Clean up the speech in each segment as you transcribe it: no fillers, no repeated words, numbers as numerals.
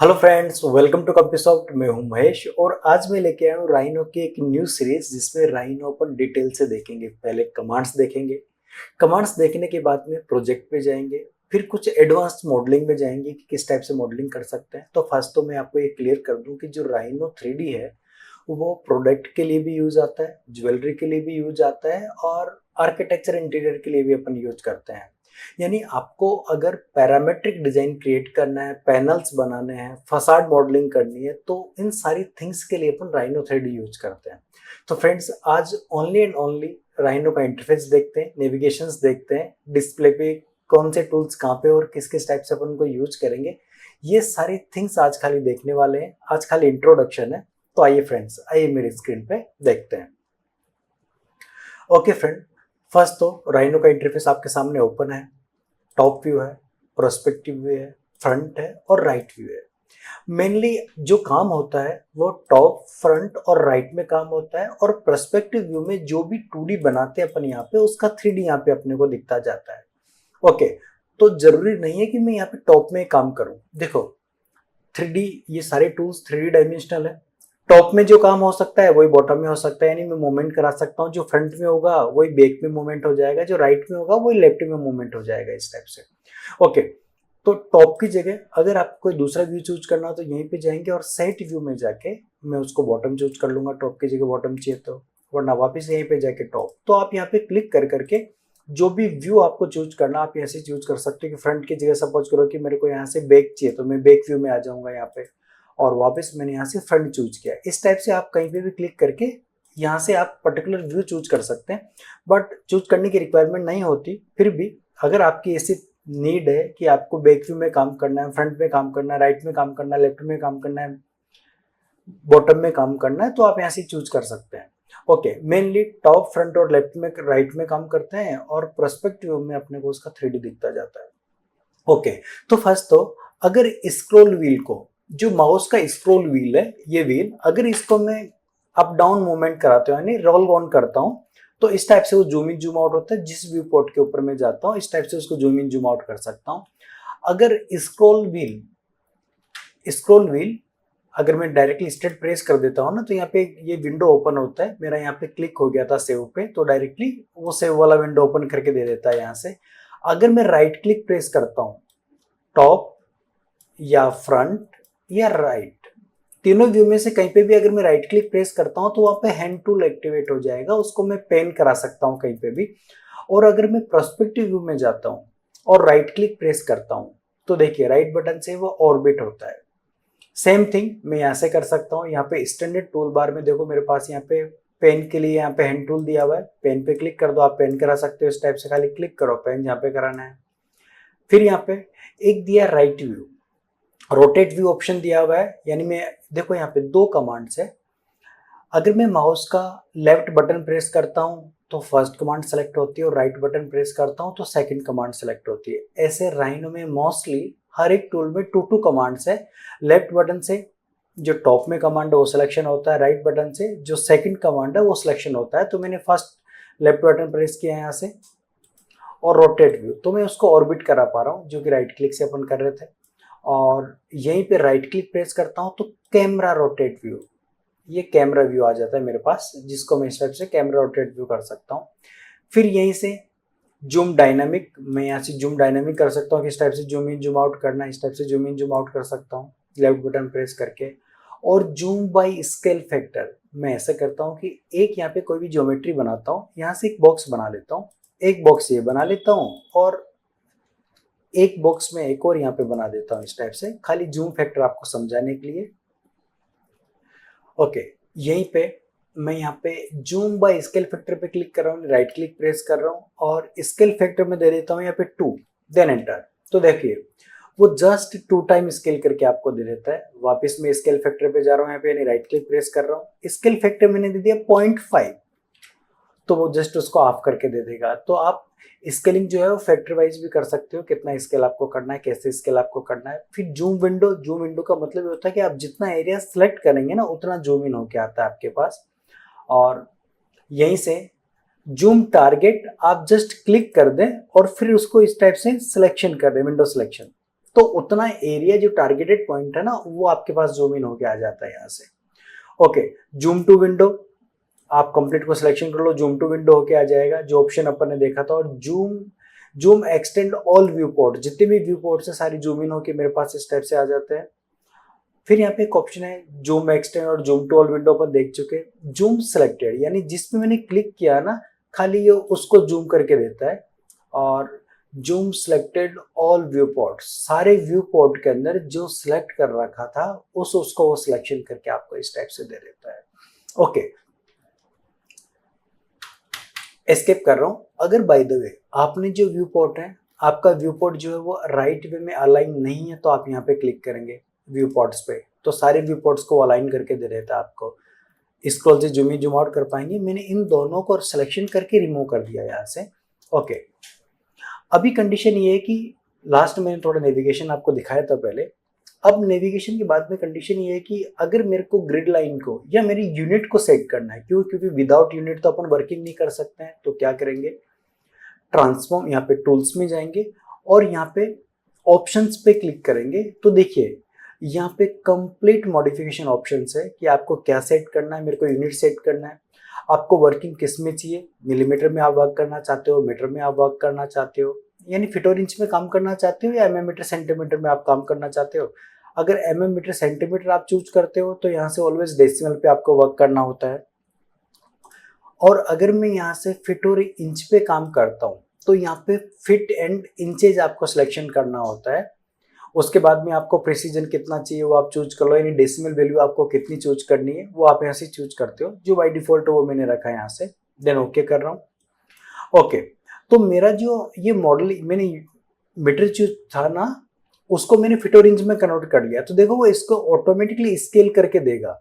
Hello friends, welcome to Companysoft. मैं हूं महेश और आज मैं लेके आया हूं राइनो की एक न्यू सीरीज जिसमें राइनो अपन डिटेल से देखेंगे। पहले कमांड्स देखेंगे, कमांड्स देखने के बाद में प्रोजेक्ट पे जाएंगे, फिर कुछ एडवांस मॉडलिंग में जाएंगे कि किस टाइप से मॉडलिंग कर सकते हैं। तो फर्स्ट तो मैं आपको ये क्लियर कर दूं कि जो राइनो 3D है वो प्रोडक्ट के लिए भी यूज आता है, ज्वेलरी के लिए भी यूज आता है और आर्किटेक्चर इंटीरियर के लिए भी अपन यूज करते हैं। यानी आपको अगर पैरामेट्रिक डिजाइन क्रिएट करना है, पैनल्स बनाने हैं, फसाड मॉडलिंग करनी है, तो इन सारी थिंग्स के लिए अपन राइनो 3D यूज करते हैं। तो फ्रेंड्स, आज ओनली एंड ओनली राइनो का इंटरफेस देखते हैं, नेविगेशंस देखते हैं, डिस्प्ले पे कौन से टूल्स कहाँ पे और किस किस टाइप से अपन को यूज करेंगे, ये सारी थिंग्स आज खाली देखने वाले हैं। आज खाली इंट्रोडक्शन है। तो आइए फ्रेंड्स, आइए मेरी स्क्रीन पे देखते हैं। ओके फ्रेंड, फर्स्ट तो राइनो का इंटरफेस आपके सामने ओपन है। टॉप व्यू है, प्रोस्पेक्टिव व्यू है, फ्रंट है और राइट व्यू है। मेनली जो काम होता है वो टॉप, फ्रंट और राइट में काम होता है, और पर्सपेक्टिव व्यू में जो भी 2D बनाते हैं अपन यहाँ पे, उसका 3D यहाँ पे अपने को दिखता जाता है। ओके, तो जरूरी नहीं है कि मैं यहाँ पे टॉप में काम करूं। देखो, 3D, ये सारे टूल्स 3D डायमेंशनल है। टॉप में जो काम हो सकता है वही बॉटम में हो सकता है, यानी मैं मूवमेंट करा सकता हूँ। जो फ्रंट में होगा वही बैक में मूवमेंट हो जाएगा, जो राइट में होगा वही लेफ्ट में मूवमेंट हो जाएगा, इस टाइप से। ओके, तो टॉप की जगह अगर आपको कोई दूसरा व्यू चूज करना हो तो यहीं पे जाएंगे और सेट व्यू में जाके मैं उसको बॉटम चूज कर लूंगा। टॉप की जगह बॉटम चाहिए तो, वरना वापस यहीं पे जाके टॉप। तो आप यहाँ पे क्लिक कर करके जो भी व्यू आपको चूज करना, आप ऐसे चूज कर सकते हो कि फ्रंट की जगह सपोज करो कि मेरे को यहाँ से बैक चाहिए तो मैं बैक व्यू में आ जाऊंगा यहाँ पे, और वापस मैंने यहाँ से फ्रंट चूज किया। इस टाइप से आप कहीं पे भी क्लिक करके यहाँ से आप पर्टिकुलर व्यू चूज कर सकते हैं, बट चूज करने की रिक्वायरमेंट नहीं होती। फिर भी अगर आपकी ऐसी नीड है कि आपको बैक व्यू में काम करना है, फ्रंट में काम करना है, राइट में काम करना है, लेफ्ट में काम करना है, बॉटम में काम करना है, तो आप यहाँ से चूज कर सकते हैं। ओके, मेनली टॉप, फ्रंट और लेफ्ट में, राइट में काम करते हैं, और पर्सपेक्टिव में अपने को उसका 3D दिखता जाता है। ओके, तो फर्स्ट तो अगर स्क्रॉल व्हील को, जो माउस का स्क्रॉल व्हील है, ये व्हील अगर इसको मैं अप डाउन मूवमेंट कराता हूँ, यानी रोल ऑन करता हूँ, तो इस टाइप से वो जूम इन जूम आउट होता है। जिस व्यू पोर्ट के ऊपर मैं जाता हूँ, इस टाइप से उसको जूम इन जूम आउट कर सकता हूँ। अगर स्क्रॉल व्हील अगर मैं डायरेक्टली स्ट्रेट प्रेस कर देता हूँ ना, तो यहाँ पे ये विंडो ओपन होता है। मेरा यहाँ पे क्लिक हो गया था सेव पे, तो डायरेक्टली वो सेव वाला विंडो ओपन करके दे देता है यहाँ से। अगर मैं राइट क्लिक प्रेस करता हूँ, टॉप या फ्रंट या राइट, तीनों व्यू में से कहीं पे भी अगर मैं राइट क्लिक प्रेस करता हूं तो वहां पे हैंड टूल एक्टिवेट हो जाएगा, उसको मैं पेन करा सकता हूं कहीं पे भी। और अगर मैं पर्सपेक्टिव व्यू में जाता हूं और राइट क्लिक प्रेस करता हूं, तो देखिए राइट बटन से वो ऑर्बिट होता है। सेम थिंग मैं यहाँ से कर सकता हूँ। यहाँ पे स्टैंडर्ड टूल बार में देखो, मेरे पास यहाँ पे पेन के लिए यहाँ पे हैंड टूल दिया हुआ है। पेन पे क्लिक कर दो, आप पेन करा सकते हो। इस टाइप से खाली क्लिक करो, पेन जहाँ पे कराना है। फिर यहाँ पे एक दिया right view, rotate view option दिया हुआ है। यानी मैं देखो यहाँ पे दो कमांड्स है। अगर मैं माउस का लेफ्ट बटन प्रेस करता हूँ तो फर्स्ट कमांड सेलेक्ट होती है, और राइट बटन प्रेस करता हूँ तो सेकंड कमांड सेलेक्ट होती है। ऐसे राइनो में मोस्टली हर एक टूल में टू टू कमांड्स है। लेफ्ट बटन से जो टॉप में कमांड है वो सिलेक्शन होता है, राइट बटन से जो सेकंड कमांड है वो सिलेक्शन होता है। तो मैंने फर्स्ट लेफ्ट बटन प्रेस किया है यहाँ से, और रोटेट व्यू तो मैं उसको ऑर्बिट करा पा रहा हूँ, जो कि राइट क्लिक से अपन कर रहे थे। और यहीं पे राइट क्लिक प्रेस करता हूं तो कैमरा रोटेट व्यू, ये कैमरा व्यू आ जाता है मेरे पास, जिसको मैं इस टाइप से कैमरा रोटेट व्यू कर सकता हूँ। फिर यहीं से जूम डायनामिक, मैं यहाँ से जूम डायनामिक कर सकता हूँ कि इस टाइप से जूम इन जूम आउट करना है, इस टाइप से जूम इन जूम आउट कर सकता हूँ लेफ्ट बटन प्रेस करके। और जूम बाय स्केल फैक्टर मैं ऐसा करता हूँ कि एक यहाँ पे कोई भी ज्योमेट्री बनाता हूँ, यहाँ से एक बॉक्स बना लेता हूँ, एक बॉक्स ये बना लेता हूँ, और एक बॉक्स में एक और यहाँ पे बना देता हूँ इस टाइप से, खाली जूम फैक्टर आपको समझाने के लिए। ओके, यहीं पे मैं यहाँ पे जूम बाय स्केल फैक्टर पे क्लिक कर रहा हूँ, राइट क्लिक प्रेस कर रहा हूँ, और स्केल फैक्टर में दे देता हूँ यहाँ पे 2, देन एंटर। तो देखिए वो जस्ट 2 टाइम स्केल करके आपको दे देता है। वापस मैं स्केल फैक्टर पे जा रहा हूँ, यहाँ पे यानी राइट क्लिक प्रेस कर रहा हूँ, स्केल फैक्टर मैंने दे दिया 0.5, तो वो जस्ट उसको ऑफ करके दे देगा। तो आप स्केलिंग जो है वो फैक्टर वाइज भी कर सकते हो, कितना स्केल आपको करना है, कैसे स्केल आपको करना है। फिर जूम विंडो का मतलब ये होता है कि आप जितना एरिया सेलेक्ट करेंगे ना, उतना जूम इन होके आता है आपके पास। और यहीं से जूम टारगेट आप जस्ट क्लिक कर दें और फिर उसको इस टाइप से सिलेक्शन कर दें, विंडो सिलेक्शन, तो उतना एरिया जो टारगेटेड पॉइंट है ना वो आपके पास जूम इन होके आ जाता है यहाँ से। ओके, जूम टू विंडो, आप कंप्लीट को सिलेक्शन कर लो, जूम टू विंडो होके आ जाएगा जो ऑप्शन अपन ने देखा था। और zoom extend all view port, जितने भी व्यू पोर्ट है सारी जूम इन होके मेरे पास इस टाइप से आ जाते हैं। फिर यहाँ पे एक ऑप्शन है जूम एक्सटेंड और जूम टू ऑल विंडो पर देख चुके। जूम सिलेक्टेड यानी जिसपे मैंने क्लिक किया ना खाली ये उसको जूम करके देता है। और zoom selected all view port, सारे व्यू पोर्ट के अंदर जो सिलेक्ट कर रखा था उसको वो सिलेक्शन करके आपको इस टाइप से दे देता है। ओके, एस्केप कर रहा हूं। अगर बाय द वे आपने जो व्यू पोर्ट है, आपका व्यू पोर्ट जो है वो राइट वे में अलाइन नहीं है, तो आप यहाँ पे क्लिक करेंगे व्यू पोर्ट्स पे तो सारे व्यू पोर्ट्स को अलाइन करके दे देता है आपको। स्क्रॉल से जूम इन जूम आउट कर पाएंगे। मैंने इन दोनों को सिलेक्शन करके रिमूव कर दिया यहाँ से। ओके, अभी कंडीशन ये है कि लास्ट मैंने थोड़ा नेविगेशन आपको दिखाया था पहले। अब नेविगेशन के बाद में कंडीशन ये है कि अगर मेरे को ग्रिड लाइन को या मेरी यूनिट को सेट करना है, क्योंकि विदाउट यूनिट तो अपन वर्किंग नहीं कर सकते हैं, तो क्या करेंगे, ट्रांसफॉर्म, यहाँ पे टूल्स में जाएंगे और यहाँ पे ऑप्शंस पे क्लिक करेंगे। तो देखिए यहाँ पे कंप्लीट मॉडिफिकेशन ऑप्शंस है कि आपको क्या सेट करना है। मेरे को यूनिट सेट करना है, आपको वर्किंग किस में चाहिए, मिलीमीटर में आप वर्क करना चाहते हो, मीटर में आप वर्क करना चाहते हो, यानी फीट और इंच में काम करना चाहते हो, या mm मीटर सेंटीमीटर में आप काम करना चाहते हो। अगर mm मीटर सेंटीमीटर आप चूज करते हो तो यहाँ से ऑलवेज डेसिमल पे आपको वर्क करना होता है। और अगर मैं यहाँ से फीट और इंच पे काम करता हूँ तो यहाँ पे फीट एंड इंचेज आपको सिलेक्शन करना होता है। उसके बाद में आपको प्रिसीजन कितना चाहिए वो आप चूज कर लो, यानी डेसिमल वैल्यू आपको कितनी चूज करनी है वो आप यहाँ से चूज करते हो। जो बाय डिफॉल्ट वो मैंने रखा है यहाँ से, देन ओके कर रहा हूँ। ओके, तो मेरा जो ये मॉडल मैंने मीटर चूज था ना उसको मैंने फीट और इंच में कन्वर्ट कर लिया। तो देखो वो इसको ऑटोमेटिकली स्केल करके देगा।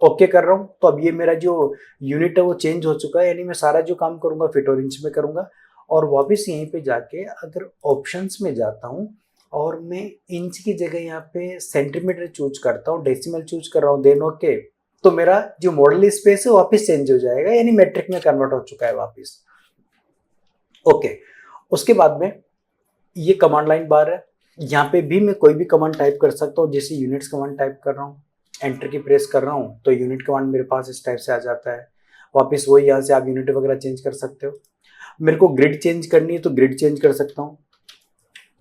ओके कर रहा हूँ, तो अब ये मेरा जो यूनिट है वो चेंज हो चुका है, यानी मैं सारा जो काम करूंगा फीट और इंच में करूंगा। और वापस यहीं पे जाके अगर ऑप्शंस में जाता हूँ और मैं इंच की जगह यहाँ पे सेंटीमीटर चूज करता हूँ, डेसिमल चूज कर रहा हूँ, देन ओके, तो मेरा जो मॉडल स्पेस है वापस चेंज हो जाएगा, यानी मेट्रिक में कन्वर्ट हो चुका है वापस। ओके, उसके बाद में ये कमांड लाइन बार है, यहाँ पे भी मैं कोई भी कमांड टाइप कर सकता हूँ। जैसे यूनिट्स कमांड टाइप कर रहा हूँ, एंटर की प्रेस कर रहा हूँ तो यूनिट कमांड मेरे पास इस टाइप से आ जाता है। वापस वही यहाँ से आप यूनिट वगैरह चेंज कर सकते हो। मेरे को ग्रिड चेंज करनी है तो ग्रिड चेंज कर सकता हूँ,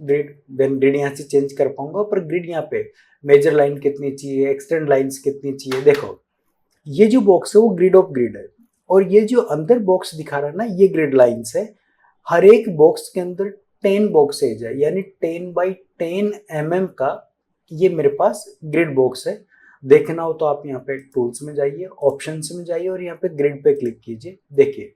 ग्रिड, देन ग्रिड यहाँ से चेंज कर पाऊंगा। पर ग्रिड यहाँ पे मेजर लाइन कितनी चाहिए, एक्सटेंड लाइंस कितनी चाहिए, देखो ये जो बॉक्स है वो ग्रिड ऑफ ग्रिड है, और ये जो अंदर बॉक्स दिखा रहा है ना ये ग्रिड लाइंस है। हर एक बॉक्स के अंदर 10 बॉक्सेज है, यानी 10 बाई 10 mm का ये मेरे पास ग्रिड बॉक्स है। देखना हो तो आप यहाँ पे टूल्स में जाइए, ऑप्शंस में जाइए और यहाँ पे ग्रिड पे क्लिक कीजिए। देखिए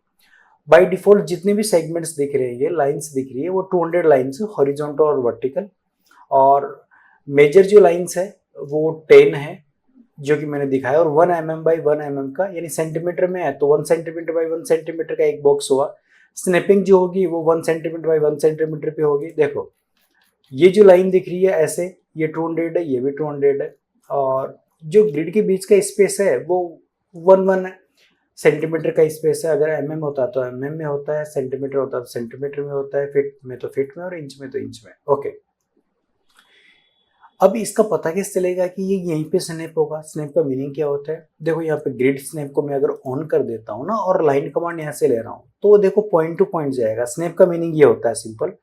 बाय डिफॉल्ट जितने भी सेगमेंट्स दिख रहे हैं, ये लाइंस दिख रही है वो 200 लाइंस है, हॉरिजॉन्टल और वर्टिकल। और मेजर जो लाइंस है वो 10 है जो कि मैंने दिखाया, और 1 mm बाई 1 mm का, यानी सेंटीमीटर में है तो 1 सेंटीमीटर बाई 1 सेंटीमीटर का एक बॉक्स हुआ। स्नैपिंग जो होगी वो 1 सेंटीमीटर बाई 1 सेंटीमीटर पे होगी। देखो ये जो लाइन दिख रही है ऐसे, ये 200 है, ये भी 200 है। और जो ग्रिड के बीच का स्पेस है वो 1 सेंटीमीटर का स्पेस है। अगर mm होता तो mm में होता है, सेंटीमीटर होता तो सेंटीमीटर में होता है, फीट में तो फीट में, और इंच में तो इंच में। ओके, अब इसका पता कैसे चलेगा कि ये यहीं पे स्नैप होगा? स्नैप का मीनिंग क्या होता है? देखो यहाँ पे ग्रिड स्नैप को मैं अगर ऑन कर देता हूँ ना और लाइन कमांड यहाँ से ले रहा हूँ तो देखो पॉइंट टू पॉइंट जाएगा। स्नैप का मीनिंग ये होता है सिंपल।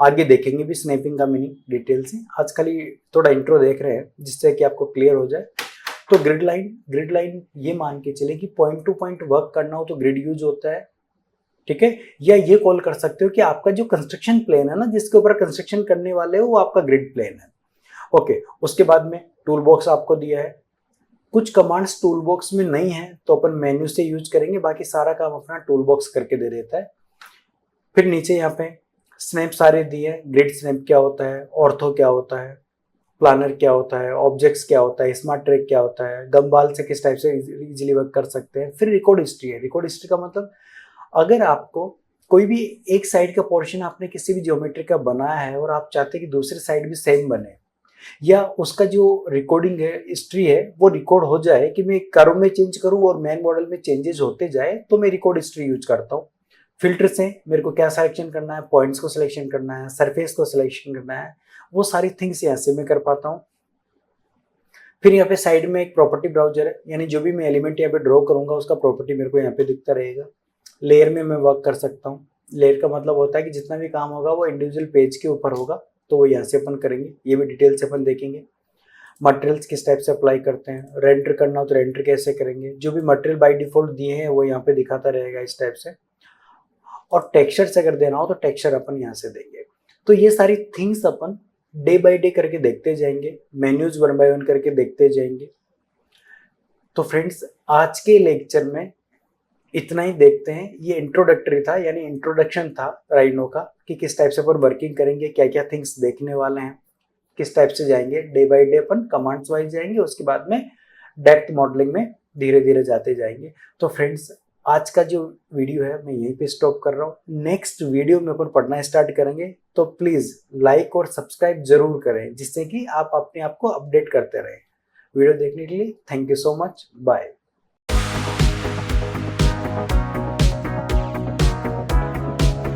आगे देखेंगे भी स्नैपिंग का मीनिंग डिटेल से, आज खाली थोड़ा इंट्रो देख रहे हैं जिससे कि आपको क्लियर हो जाए। तो ग्रिड लाइन ये मान के चले कि पॉइंट टू पॉइंट वर्क करना हो तो ग्रिड यूज होता है, ठीक है। या ये कॉल कर सकते हो कि आपका जो कंस्ट्रक्शन प्लेन है ना जिसके ऊपर कंस्ट्रक्शन करने वाले हो वो आपका ग्रिड प्लेन है। ओके, उसके बाद में टूल बॉक्स आपको दिया है। कुछ कमांड्स टूल बॉक्स में नहीं है तो अपन मेन्यू से यूज करेंगे, बाकी सारा काम अपना टूल बॉक्स करके दे देता है। फिर नीचे यहाँ पे स्नैप सारे दिए हैं। ग्रिड स्नैप क्या होता है, ऑर्थो क्या होता है, प्लानर क्या होता है, ऑब्जेक्ट्स क्या होता है, स्मार्ट ट्रैक क्या होता है, गम्बाल से किस टाइप से इजीली वर्क कर सकते हैं। फिर रिकॉर्ड हिस्ट्री है। रिकॉर्ड हिस्ट्री का मतलब अगर आपको कोई भी एक साइड का पोर्शन आपने किसी भी ज्योमेट्री का बनाया है और आप चाहते हैं कि दूसरी साइड भी सेम बने, या उसका जो रिकॉर्डिंग है, हिस्ट्री है, वो रिकॉर्ड हो जाए कि मैं कर्व में चेंज करूं और मेन मॉडल में चेंजेस होते जाए, तो मैं रिकॉर्ड हिस्ट्री यूज करता हूं। फिल्टर से मेरे को क्या सिलेक्शन करना है, पॉइंट्स को सिलेक्शन करना है, सरफेस को सिलेक्शन करना है, वो सारी थिंग्स यहाँ से मैं कर पाता हूँ। फिर यहाँ पे साइड में एक प्रॉपर्टी ब्राउजर है, यानी जो भी मैं एलिमेंट यहाँ पे ड्रॉ करूंगा उसका प्रॉपर्टी मेरे को यहाँ पे दिखता रहेगा। लेयर में मैं वर्क कर सकता हूँ। लेयर का मतलब होता है कि जितना भी काम होगा वो इंडिविजुअल पेज के ऊपर होगा, तो वो यहाँ से अपन करेंगे, ये भी डिटेल से अपन देखेंगे। मटेरियल्स किस टाइप से अप्लाई करते हैं, रेंडर करना हो तो रेंडर कैसे करेंगे, जो भी मटेरियल बाय डिफॉल्ट दिए हैं वो यहाँ पे दिखाता रहेगा इस टाइप से। और टेक्सचर्स अगर देना हो तो टेक्सचर अपन यहाँ से देंगे। तो ये सारी things upon day by day करके देखते जाएंगे, मेन्यूज 1 बाय 1 करके देखते जाएंगे। तो फ्रेंड्स, आज के लेक्चर में इतना ही देखते हैं। ये इंट्रोडक्टरी था, यानी इंट्रोडक्शन था राइनो का, कि किस टाइप से अपन वर्किंग करेंगे, क्या क्या थिंग्स देखने वाले हैं, किस टाइप से जाएंगे। Day by day upon commands wise जाएंगे, उसके बाद में डेप्थ मॉडलिंग में धीरे धीरे जाते जाएंगे। तो फ्रेंड्स, आज का जो वीडियो है मैं यहीं पे स्टॉप कर रहा हूँ। नेक्स्ट वीडियो में अपन पढ़ना स्टार्ट करेंगे, तो प्लीज लाइक और सब्सक्राइब जरूर करें, जिससे कि आप अपने आप को अपडेट करते रहें। वीडियो देखने के लिए thank you so much, bye.